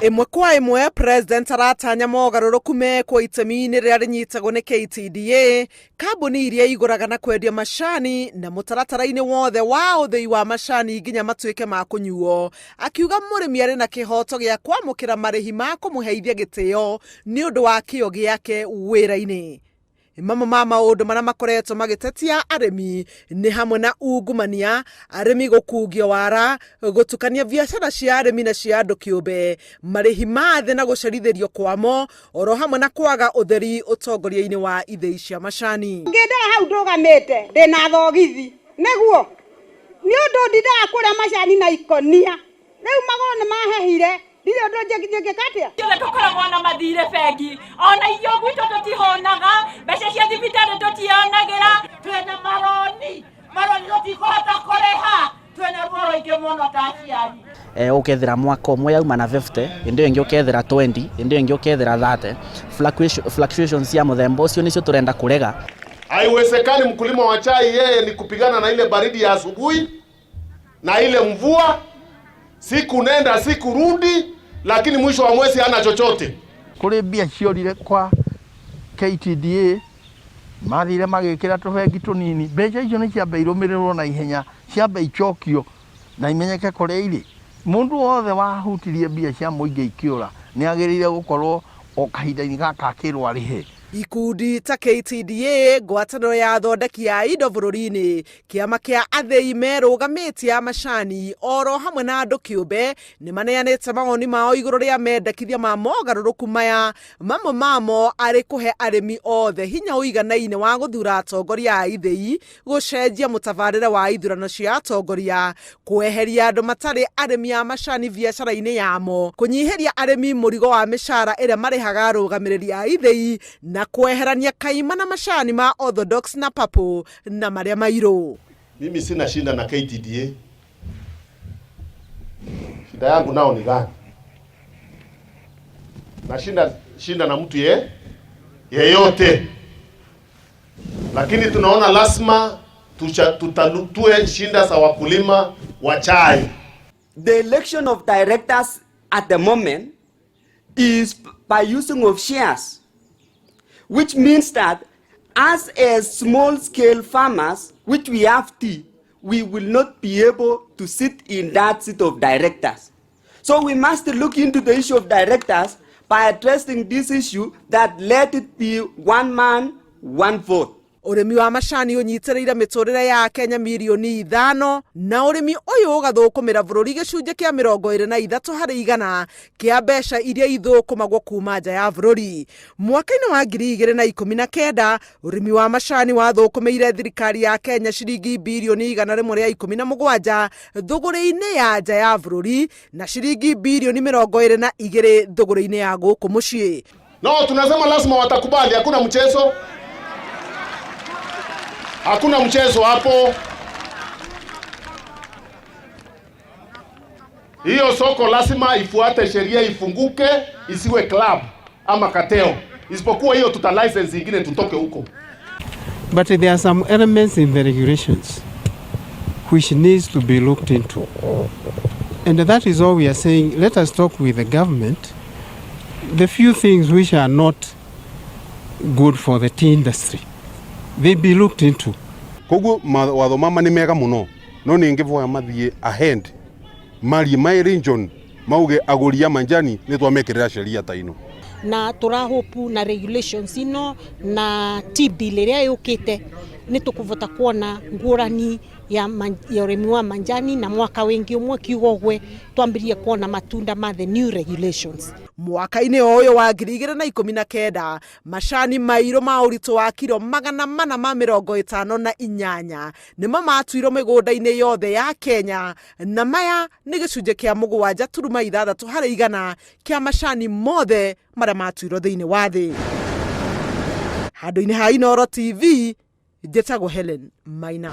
Imwe kwa imwe president aratanya mogarũrũku mekwo itemi-inĩ rĩrĩa rĩnyitagwo nĩ KTDA, kambuni iria igũraga na kwendia macani na mũtaratara-inĩ wothe wa ũthĩi wa macani nginya matuĩke ma kũnyuo. Akiuga mũrĩmi arĩ na kĩhoto gĩa kwamũkĩra marĩhi ma kũmũheithia gĩtĩo nĩ ũndũ wa kĩyo gĩake wĩra-inĩ. Mamwe ma maũndũ marĩa makoretwo magĩtetia arĩmi nĩ hamwe na ungumania, arĩmi gũkungio wara, gũtukania biacara cia arĩmi na cia andũ kĩũmbe, marĩhi ma thĩ na gũcerithĩrio kwamo, oro hamwe na kwaga ũtheri ũtongoria-inĩ wa ithĩi cia macani. Ngĩndora hau ndũgamĩte ndĩna thogithi nĩguo nĩ ũndũ ndindaga kũrĩa macani na ikonia, rĩu magũrũ nĩ mahehire. Tukoragwo na mathire bengi ona iyo gwitũ tũtihonaga, mbeca cia thibitarĩ tũtionagĩra, twĩna maroni tũtikũhota kũrĩha, twĩna ruo rũingĩ mũno ta aciari. Ũkethera mwaka ũmwe yauma na 50, hĩndĩ ĩyo ĩngĩ ũkethera 20, hĩndĩ ĩyo ĩngĩ ũkethera 30. Fluctuations cia mũthemba ũcio nĩcio tũrenda kũrega. Haiwezekani mkulima wa chai yeye ni kupigana na ile baridi ya asubuhi na ile mvua, siku nenda siku rudi, lakini mwisho wa mwezi hana chochote. Kuri mbia ciorire kwa KTDA mathire magikira tubengi tunini, mbeca icio nĩ ciambe irũmĩrĩrwo na ihenya, ciambe icokio na imenyeke kũrĩa irĩ. Mũndũ wothe wahutirie mbia cia mũingĩ ikĩũra nĩ agĩrĩire gũkorwo o kahinda-inĩ gaka akĩrwo arĩhe. Ikundi ta KTDA, ngwatanĩro ya athondeki a indo bũrũri-inĩ, kĩama kĩa athĩi merũgamĩtie a macani, oro hamwe na andũ kĩũmbe nĩ maneanĩte mawoni mao igũrũ rĩa mendekithia ma mogarũrũku maya, mamwe mamo arĩ kũhe arĩmi othe hinya ũiganaine wa gũthura atongoria a ithĩi, gũcenjia mũtabarĩre wa ithurano cia atongoria, kweheria andũ matarĩ arĩmi a macani biacara-inĩ yamo, kũnyihĩria arĩmi mũrigo wa mĩcara ĩrĩa marĩhaga arũgamĩrĩri a ithĩi, na kweherania kaima na macani ma orthodox na papo na marĩa mairũ. Mimi sina shinda na KTDA. Shida yangu nao ni gani? Na shinda na mtu yeyote. Lakini tunaona lazima tutatue shinda za wakulima wa chai. The election of directors at the moment is by using of shares, which means that as a small-scale farmers, which we have tea, we will not be able to sit in that seat of directors. So we must look into the issue of directors by addressing this issue that let it be one man, one vote. Ũrĩmi wa macani ũnyitĩrĩire mĩtũrĩre ya Kenya milioni 5, na ũrĩmi ũyũ ũgathũkũmĩra bũrũri gĩcunjĩ kĩa 23% kĩa mbeca iria ithũkũmagwo kuma nja ya bũrũri. Mwaka-inĩ wa 2019, ũrĩmi wa macani wathũkũmĩire thirikari ya Kenya ciringi bilioni 117 thũgũrĩ-inĩ ya nja ya bũrũri na ciringi bilioni 22 thũgũrĩ-inĩ ya gũkũ mũciĩ. No, tunasema lazima watakubali, hakuna mchezo. Hakuna mchezo hapo. Hiyo soko lazima ifuate sheria, ifunguke, isiwe club ama kateo. Isipokuwa hiyo tuta license ingine tutoke huko. But there are some elements in the regulations which needs to be looked into. And that is all we are saying. Let us talk with the government. The few things which are not good for the tea industry, they be looked into. Koguo mawatho mama nĩ mega mũno, no nĩ ngĩvoya mathiĩ ahead, mari my region mauge agũri a manjani nĩ twamekĩrĩra sheria ta ino. Na tũrahopu na regulations ino na tea bill ĩrĩa yũkĩte nĩ tũkũvota kuona ngũrani ya ũrĩmi wa manjani na mwaka wengi ũmwe kiugogwe twambĩrĩrie kuona matunda ma the new regulations. Mwaka-inĩ ũyũ wa 2019, macani mairũ ma ũritũ wa kilo 458 nĩmo matuirwo mĩgũnda-inĩ yothe ya Kenya, na maya nĩ gĩcunjĩ kĩa 7.6% kĩa macani mothe marĩa matuirwo thĩinĩ wa thĩ. Handũ-inĩ ha Inooro TV, njĩtagwo Helen Maina.